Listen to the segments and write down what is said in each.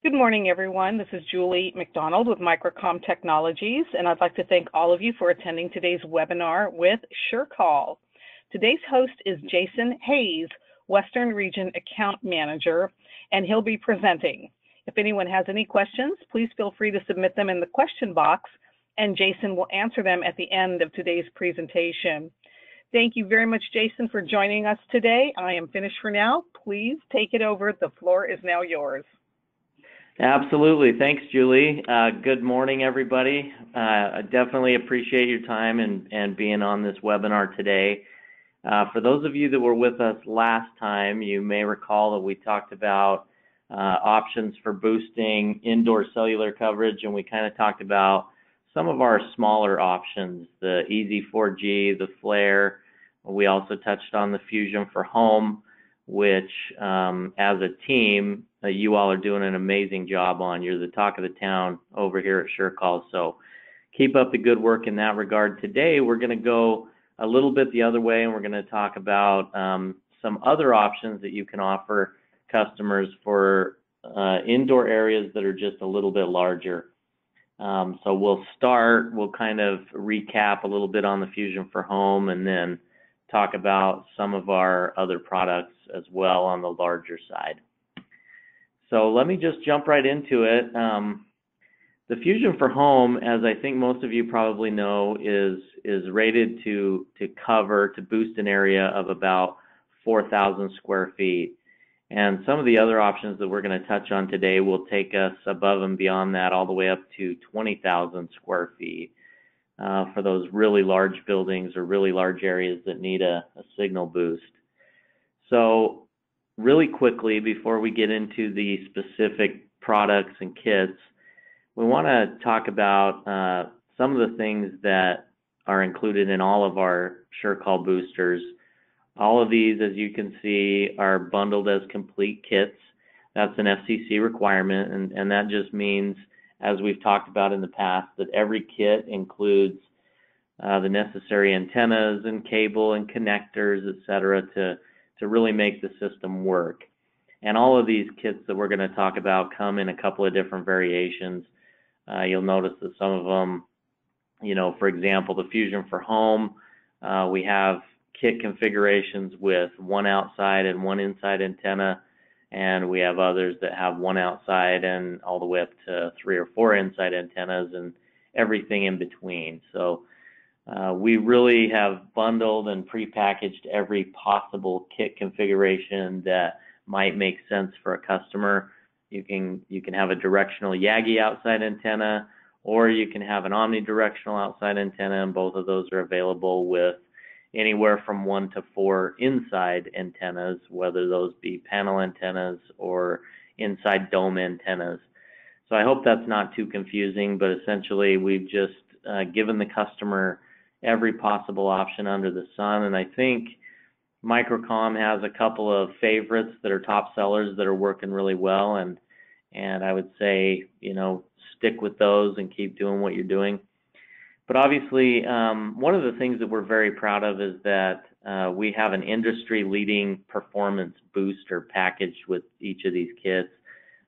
Good morning, everyone. This is Julie McDonald with Microcom Technologies, and I'd like to thank all of you for attending today's webinar with SureCall. Today's host is Jason Hayes, Western Region Account Manager, and he'll be presenting. If anyone has any questions, please feel free to submit them in the question box, and Jason will answer them at the end of today's presentation. Thank you very much, Jason, for joining us today. I am finished for now. Please take it over. The floor is now yours. Absolutely. Thanks, Julie. Good morning, everybody. I definitely appreciate your time and being on this webinar today. For those of you that were with us last time, you may recall that we talked about options for boosting indoor cellular coverage, and we kind of talked about some of our smaller options, the Easy 4G, the Flare. We also touched on the Fusion for Home, which as a team, you all are doing an amazing job on. You're the talk of the town over here at SureCall, so keep up the good work in that regard. Today, we're going to go a little bit the other way, and we're going to talk about some other options that you can offer customers for indoor areas that are just a little bit larger. So we'll kind of recap a little bit on the Fusion for Home, and then talk about some of our other products as well on the larger side. So let me just jump right into it. The Fusion for Home, as I think most of you probably know, is rated to boost an area of about 4,000 square feet. And some of the other options that we're going to touch on today will take us above and beyond that, all the way up to 20,000 square feet for those really large buildings or really large areas that need a signal boost. So really quickly, before we get into the specific products and kits, we want to talk about some of the things that are included in all of our SureCall boosters. All of these, as you can see, are bundled as complete kits. That's an FCC requirement, and that just means, as we've talked about in the past, that every kit includes the necessary antennas and cable and connectors, etc., to really make the system work. And all of these kits that we're going to talk about come in a couple of different variations. You'll notice that some of them, for example, the Fusion for Home, we have kit configurations with one outside and one inside antenna, and we have others that have one outside and all the way up to 3 or 4 inside antennas and everything in between. So we really have bundled and prepackaged every possible kit configuration that might make sense for a customer. You can have a directional Yagi outside antenna, or you can have an omnidirectional outside antenna, and both of those are available with anywhere from 1 to 4 inside antennas, whether those be panel antennas or inside dome antennas. So I hope that's not too confusing, but essentially we've just given the customer every possible option under the sun. And I think Microcom has a couple of favorites that are top sellers that are working really well, and I would say, stick with those and keep doing what you're doing. But obviously, one of the things that we're very proud of is that we have an industry-leading performance booster packaged with each of these kits.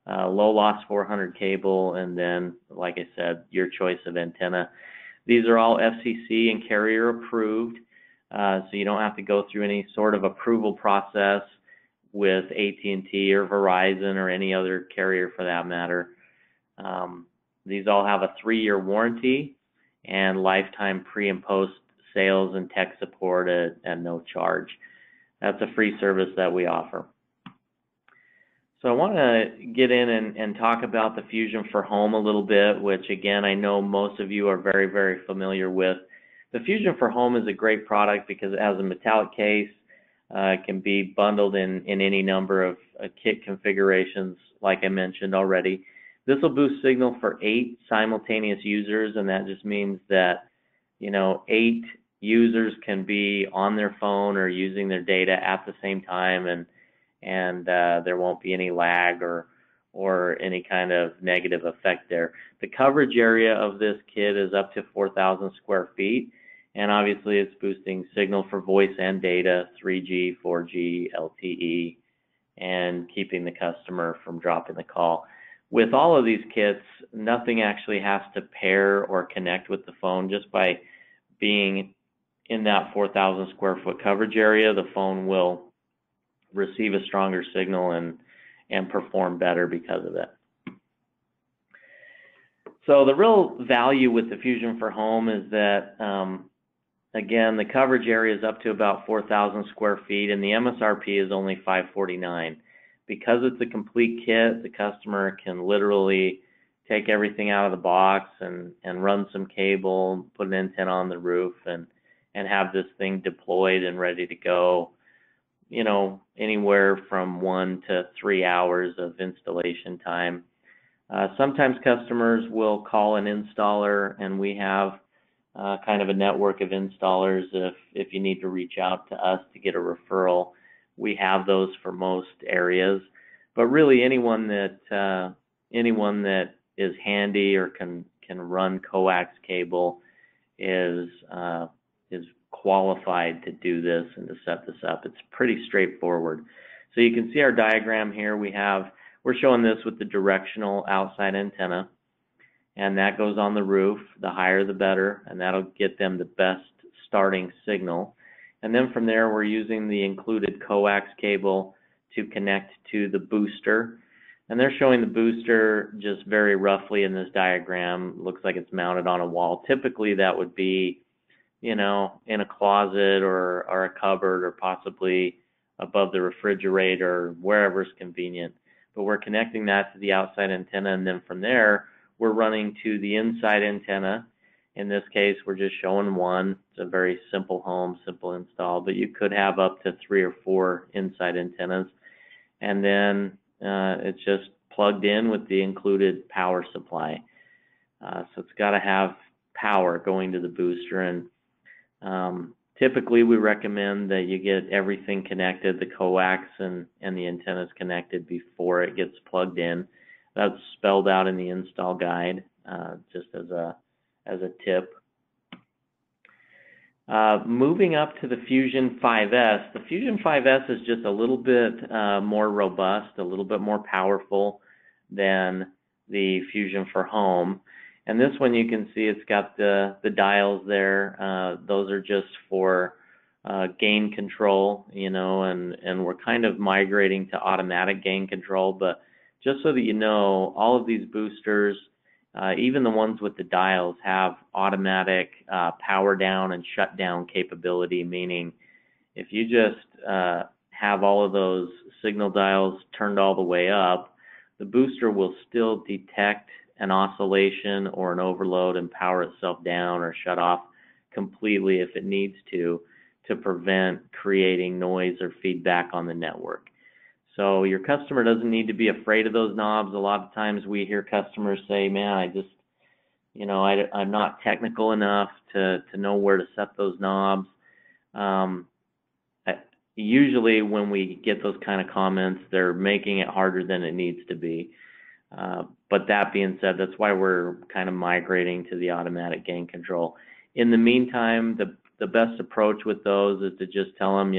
Low loss 400 cable, and then, like I said, your choice of antenna. These are all FCC and carrier approved, so you don't have to go through any sort of approval process with AT&T or Verizon or any other carrier for that matter. These all have a 3-year warranty and lifetime pre and post sales and tech support at no charge. That's a free service that we offer. So I want to get in and talk about the Fusion for Home a little bit, which again, I know most of you are very, very familiar with. The Fusion for Home is a great product because it has a metallic case. It can be bundled in any number of kit configurations, like I mentioned already. This will boost signal for 8 simultaneous users, and that just means that 8 users can be on their phone or using their data at the same time, and there won't be any lag or any kind of negative effect there. The coverage area of this kit is up to 4,000 square feet, and obviously it's boosting signal for voice and data, 3G, 4G, LTE, and keeping the customer from dropping the call. With all of these kits, nothing actually has to pair or connect with the phone. Just by being in that 4,000 square foot coverage area, the phone will receive a stronger signal and perform better because of it. So the real value with the Fusion for Home is that, again, the coverage area is up to about 4,000 square feet, and the MSRP is only $549. Because it's a complete kit, the customer can literally take everything out of the box and run some cable, put an antenna on the roof, and have this thing deployed and ready to go, anywhere from 1 to 3 hours of installation time. Sometimes customers will call an installer, and we have kind of a network of installers. If you need to reach out to us to get a referral, we have those for most areas. But really, anyone that is handy or can run coax cable is qualified to do this and to set this up. It's pretty straightforward. So you can see our diagram here. We're showing this with the directional outside antenna, and that goes on the roof. The higher the better, and that'll get them the best starting signal. And then from there, we're using the included coax cable to connect to the booster. And they're showing the booster just very roughly in this diagram. Looks like it's mounted on a wall. Typically, that would be, in a closet or a cupboard, or possibly above the refrigerator, wherever's convenient. But we're connecting that to the outside antenna, and then from there, we're running to the inside antenna. In this case, we're just showing one. It's a very simple home, simple install, but you could have up to 3 or 4 inside antennas. And then it's just plugged in with the included power supply. So it's got to have power going to the booster. And typically, we recommend that you get everything connected, the coax and the antennas connected before it gets plugged in. That's spelled out in the install guide, just as a tip. Moving up to the Fusion 5S. The Fusion 5S is just a little bit more robust, a little bit more powerful than the Fusion for Home. And this one, you can see it's got the dials there. Those are just for gain control, and we're kind of migrating to automatic gain control. But just so that you know, all of these boosters, even the ones with the dials, have automatic power down and shut down capability, meaning if you just have all of those signal dials turned all the way up, the booster will still detect an oscillation or an overload and power itself down or shut off completely if it needs to prevent creating noise or feedback on the network. So your customer doesn't need to be afraid of those knobs. A lot of times we hear customers say, man, I'm not technical enough to know where to set those knobs. Usually when we get those kind of comments, they're making it harder than it needs to be. But that being said, that's why we're kind of migrating to the automatic gain control. In the meantime, the best approach with those is to just tell them,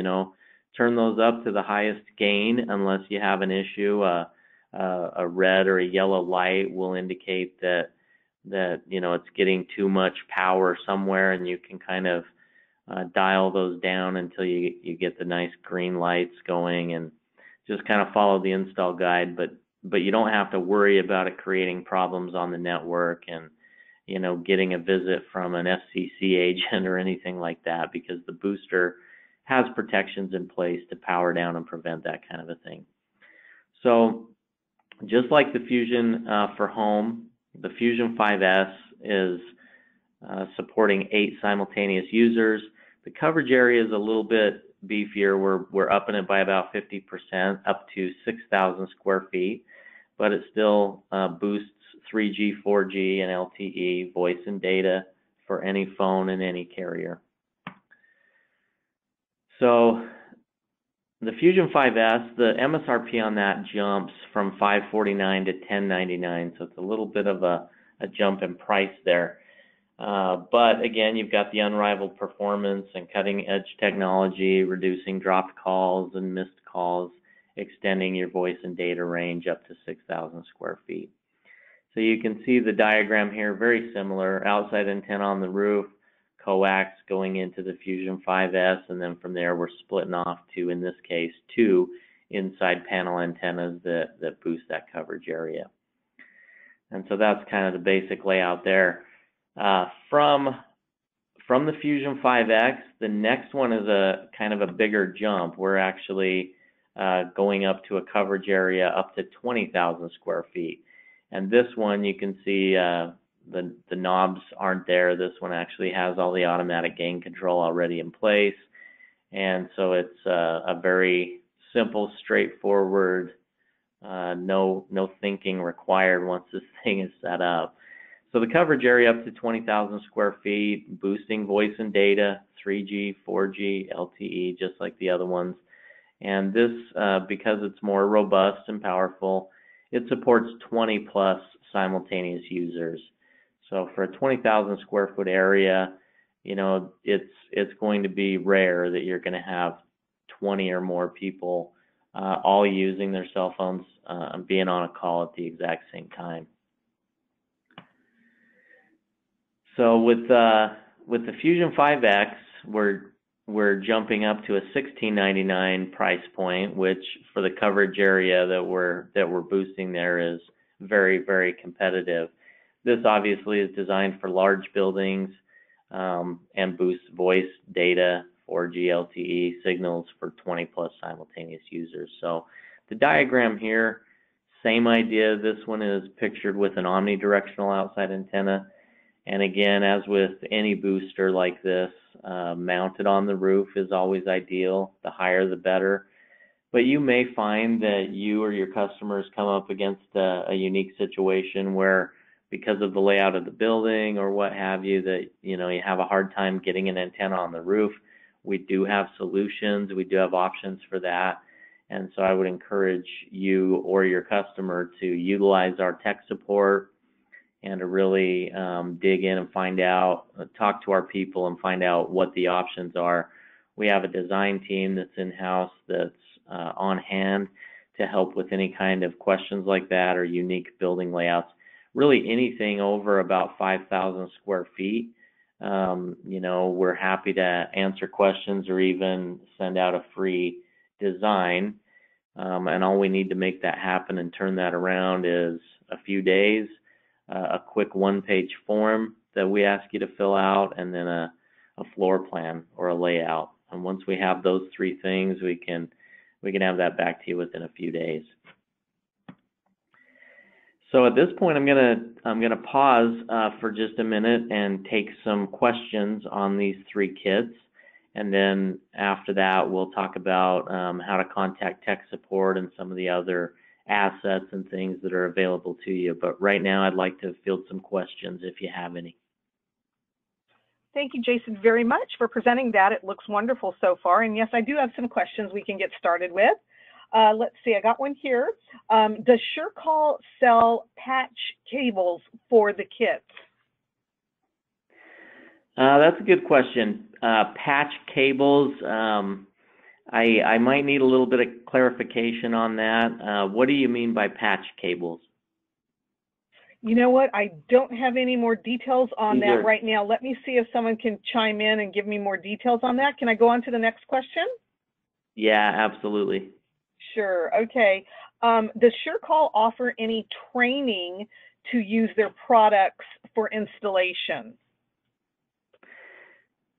turn those up to the highest gain unless you have an issue. A red or a yellow light will indicate that it's getting too much power somewhere, and you can kind of dial those down until you get the nice green lights going, and just kind of follow the install guide. But you don't have to worry about it creating problems on the network and getting a visit from an FCC agent or anything like that, because the booster has protections in place to power down and prevent that kind of a thing. So just like the Fusion for Home, the Fusion 5S is supporting 8 simultaneous users. The coverage area is a little bit beefier. We're upping it by about 50%, up to 6,000 square feet, but it still boosts 3G, 4G, and LTE voice and data for any phone and any carrier. So the Fusion 5S, the MSRP on that jumps from $549 to $1,099, so it's a little bit of a jump in price there. But again, you've got the unrivaled performance and cutting edge technology, reducing dropped calls and missed calls, extending your voice and data range up to 6,000 square feet. So you can see the diagram here, very similar. Outside antenna on the roof, coax going into the Fusion 5S, and then from there we're splitting off to, in this case, 2 inside panel antennas that boost that coverage area. And so that's kind of the basic layout there. From the Fusion 5X, the next one is a kind of a bigger jump. We're actually going up to a coverage area up to 20,000 square feet. And this one, you can see the knobs aren't there. This one actually has all the automatic gain control already in place. And so it's a very simple, straightforward, no thinking required once this thing is set up. So the coverage area up to 20,000 square feet, boosting voice and data, 3G, 4G, LTE, just like the other ones. And this, because it's more robust and powerful, it supports 20 plus simultaneous users. So for a 20,000 square foot area, you know, it's going to be rare that you're going to have 20 or more people all using their cell phones and being on a call at the exact same time. So with the Fusion 5X, we're jumping up to a $16.99 price point, which for the coverage area that we're boosting there is very, very competitive. This obviously is designed for large buildings and boosts voice, data, 4G, LTE signals for 20 plus simultaneous users. So the diagram here, same idea. This one is pictured with an omnidirectional outside antenna. And again, as with any booster like this, mounted on the roof is always ideal. The higher the better. But you may find that you or your customers come up against a unique situation where, because of the layout of the building or what have you, that you have a hard time getting an antenna on the roof. We do have solutions. We do have options for that. And so I would encourage you or your customer to utilize our tech support and to really dig in and find out, talk to our people and find out what the options are. We have a design team that's in-house that's on hand to help with any kind of questions like that or unique building layouts. Really anything over about 5,000 square feet, we're happy to answer questions or even send out a free design. And all we need to make that happen and turn that around is a few days, a quick one-page form that we ask you to fill out, and then a floor plan or a layout. And once we have those three things, we can have that back to you within a few days. So at this point, I'm gonna pause for just a minute and take some questions on these three kits, and then after that, we'll talk about how to contact tech support and some of the other assets and things that are available to you. But right now, I'd like to field some questions if you have any. Thank you, Jason, very much for presenting that. It looks wonderful so far. And yes, I do have some questions we can get started with. Let's see, I got one here. Does SureCall sell patch cables for the kits? That's a good question. Patch cables, I might need a little bit of clarification on that. What do you mean by patch cables? You know what? I don't have any more details on Either. that right now. Let me see if someone can chime in and give me more details on that. Can I go on to the next question? Yeah, absolutely. Sure. Okay. Does SureCall offer any training to use their products for installation?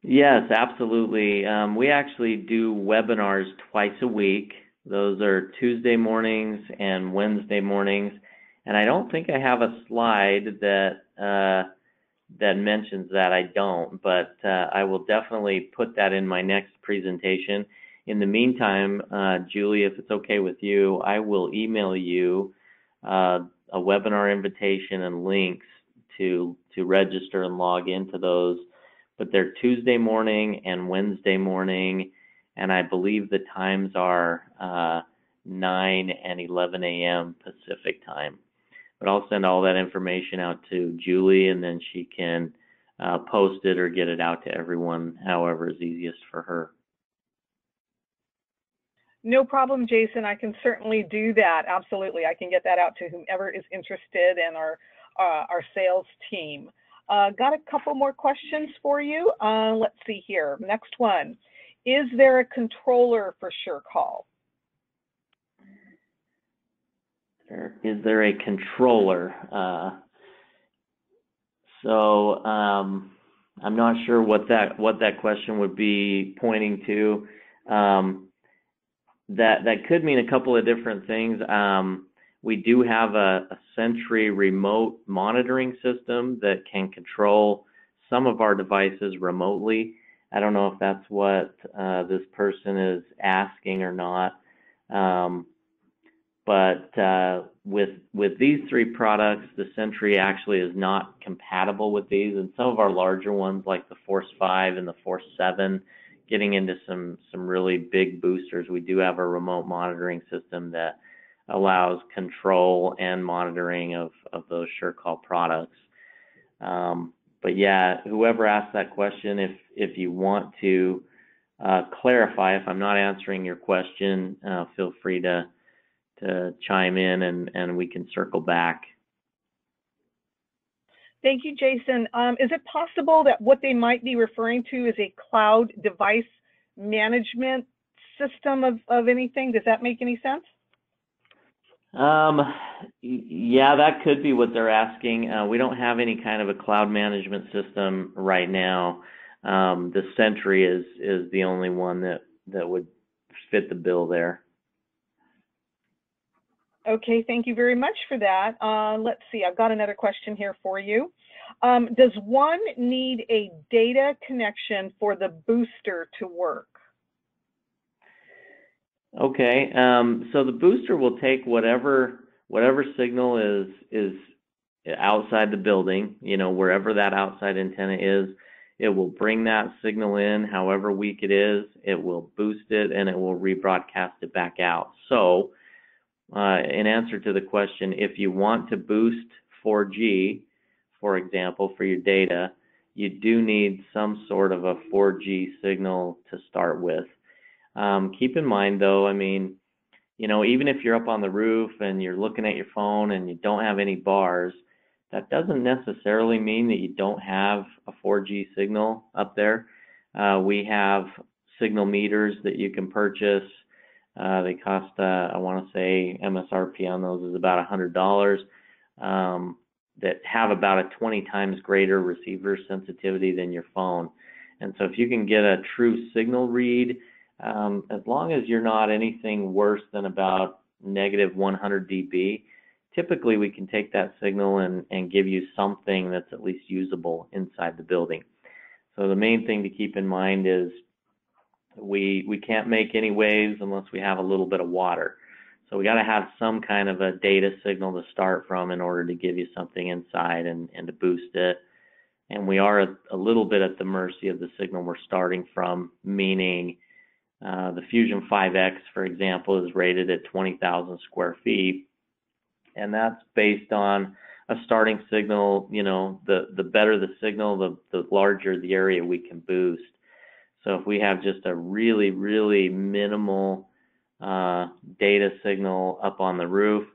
Yes, absolutely. We actually do webinars twice a week. Those are Tuesday mornings and Wednesday mornings. And I don't think I have a slide that mentions that. I don't, but I will definitely put that in my next presentation. In the meantime, Julie, if it's okay with you, I will email you a webinar invitation and links to register and log into those. But they're Tuesday morning and Wednesday morning, and I believe the times are 9 and 11 a.m. Pacific time. But I'll send all that information out to Julie, and then she can post it or get it out to everyone, however is easiest for her. No problem, Jason. I can certainly do that. Absolutely. I can get that out to whomever is interested in our sales team. Got a couple more questions for you. Let's see here. Next one. Is there a controller for SureCall? Is there a controller? I'm not sure what that question would be pointing to. That could mean a couple of different things. We do have a Sentry remote monitoring system that can control some of our devices remotely. I don't know if that's what this person is asking or not. But with these three products, the Sentry actually is not compatible with these, and some of our larger ones like the Force 5 and the Force 7, getting into some really big boosters, we do have a remote monitoring system that allows control and monitoring of those SureCall products. But yeah, whoever asked that question, if you want to clarify, if I'm not answering your question, feel free to chime in and we can circle back. Thank you, Jason. Is it possible that what they might be referring to is a cloud device management system of anything? Does that make any sense? Yeah, that could be what they're asking. We don't have any kind of a cloud management system right now. The Sentry is the only one that would fit the bill there. Okay, thank you very much for that. Let's see, I've got another question here for you. Does one need a data connection for the booster to work? Okay, so the booster will take whatever signal is outside the building, wherever that outside antenna is. It will bring that signal in, however weak it is, it will boost it, and it will rebroadcast it back out. So, in answer to the question, if you want to boost 4G, for example, for your data, you do need some sort of a 4G signal to start with. Keep in mind, though, even if you're up on the roof and you're looking at your phone and you don't have any bars, that doesn't necessarily mean that you don't have a 4G signal up there. We have signal meters that you can purchase. They cost, I want to say, MSRP on those is about $100, that have about a 20 times greater receiver sensitivity than your phone. And so if you can get a true signal read, as long as you're not anything worse than about negative 100 dB, typically we can take that signal and give you something that's at least usable inside the building. So the main thing to keep in mind is we can't make any waves unless we have a little bit of water. So we got to have some kind of a data signal to start from in order to give you something inside and to boost it. And we are a little bit at the mercy of the signal we're starting from, meaning the Fusion 5X, for example, is rated at 20,000 square feet. And that's based on a starting signal. The better the signal, the larger the area we can boost. So if we have just a really, really minimal data signal up on the roof,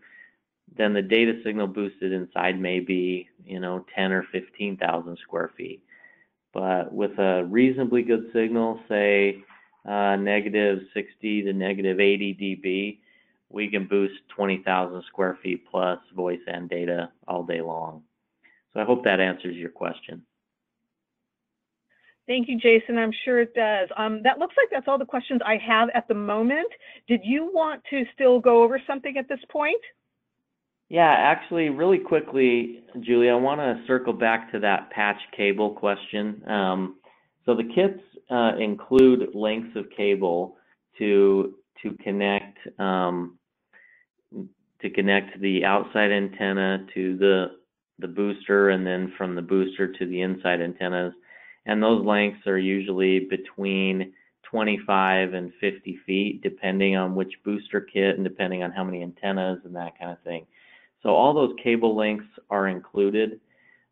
then the data signal boosted inside may be, 10 or 15,000 square feet. But with a reasonably good signal, say negative 60 to negative 80 dB, we can boost 20,000 square feet plus voice and data all day long. So I hope that answers your question. Thank you, Jason. I'm sure it does. That looks like that's all the questions I have at the moment. Did you want to still go over something at this point? Yeah, actually, really quickly, Julie, I want to circle back to that patch cable question. So the kits include lengths of cable to connect the outside antenna to the booster, and then from the booster to the inside antennas. And those lengths are usually between 25 and 50 feet, depending on which booster kit and depending on how many antennas and that kind of thing. So all those cable lengths are included.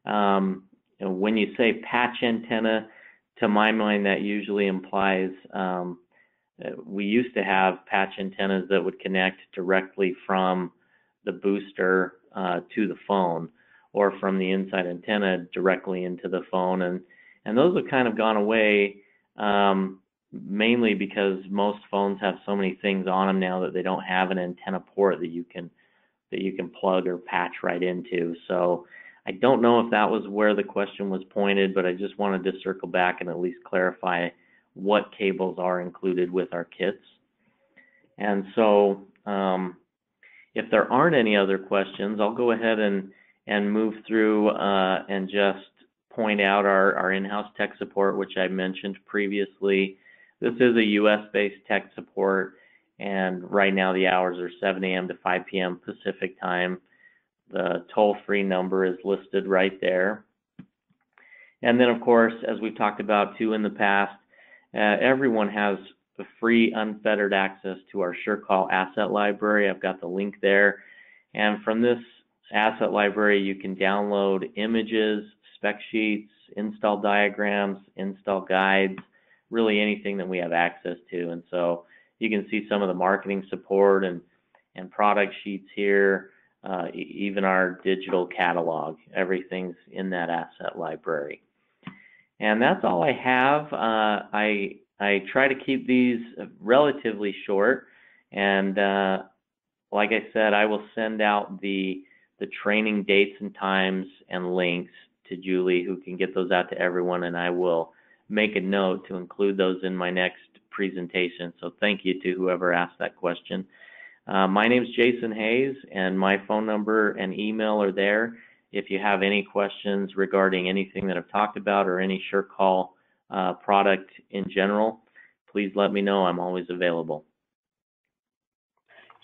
And when you say patch antenna, to my mind, that usually implies we used to have patch antennas that would connect directly from the booster to the phone, or from the inside antenna directly into the phone, and those have kind of gone away, mainly because most phones have so many things on them now that they don't have an antenna port that you can plug or patch right into. So I don't know if that was where the question was pointed, but I just wanted to circle back and at least clarify what cables are included with our kits. And so if there aren't any other questions, I'll go ahead and move through and just point out our in-house tech support, which I mentioned previously. This is a US-based tech support, and right now the hours are 7 a.m. to 5 p.m. Pacific time. The toll-free number is listed right there. And then, of course, as we've talked about too in the past, everyone has a free unfettered access to our SureCall asset library. I've got the link there. And from this asset library, you can download images, spec sheets, install diagrams, install guides, really anything that we have access to. And so you can see some of the marketing support and product sheets here, even our digital catalog. Everything's in that asset library. And that's all I have. I try to keep these relatively short, and like I said, I will send out the training dates and times and links to Julie, who can get those out to everyone, and I will make a note to include those in my next presentation. So thank you to whoever asked that question. My name is Jason Hayes, and my phone number and email are there. If you have any questions regarding anything that I've talked about or any SureCall product in general, please let me know. I'm always available.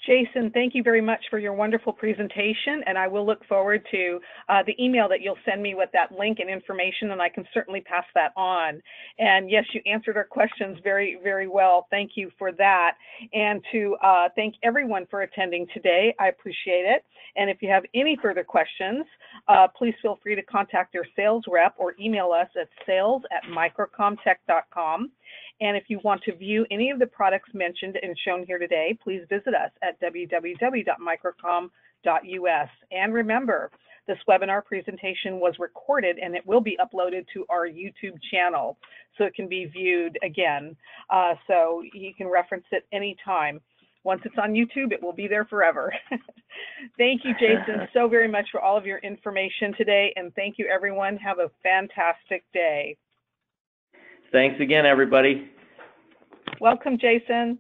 Jason, thank you very much for your wonderful presentation, and I will look forward to the email that you'll send me with that link and information, and I can certainly pass that on. And yes, you answered our questions very, very well. Thank you for that. And to thank everyone for attending today. I appreciate it. And if you have any further questions, please feel free to contact your sales rep or email us at sales@microcomtech.com. And if you want to view any of the products mentioned and shown here today, please visit us at www.microcom.us. And remember, this webinar presentation was recorded and it will be uploaded to our YouTube channel, so it can be viewed again. So you can reference it anytime. Once it's on YouTube, it will be there forever. Thank you, Jason, so very much for all of your information today. And thank you, everyone. Have a fantastic day. Thanks again, everybody. Welcome, Jason.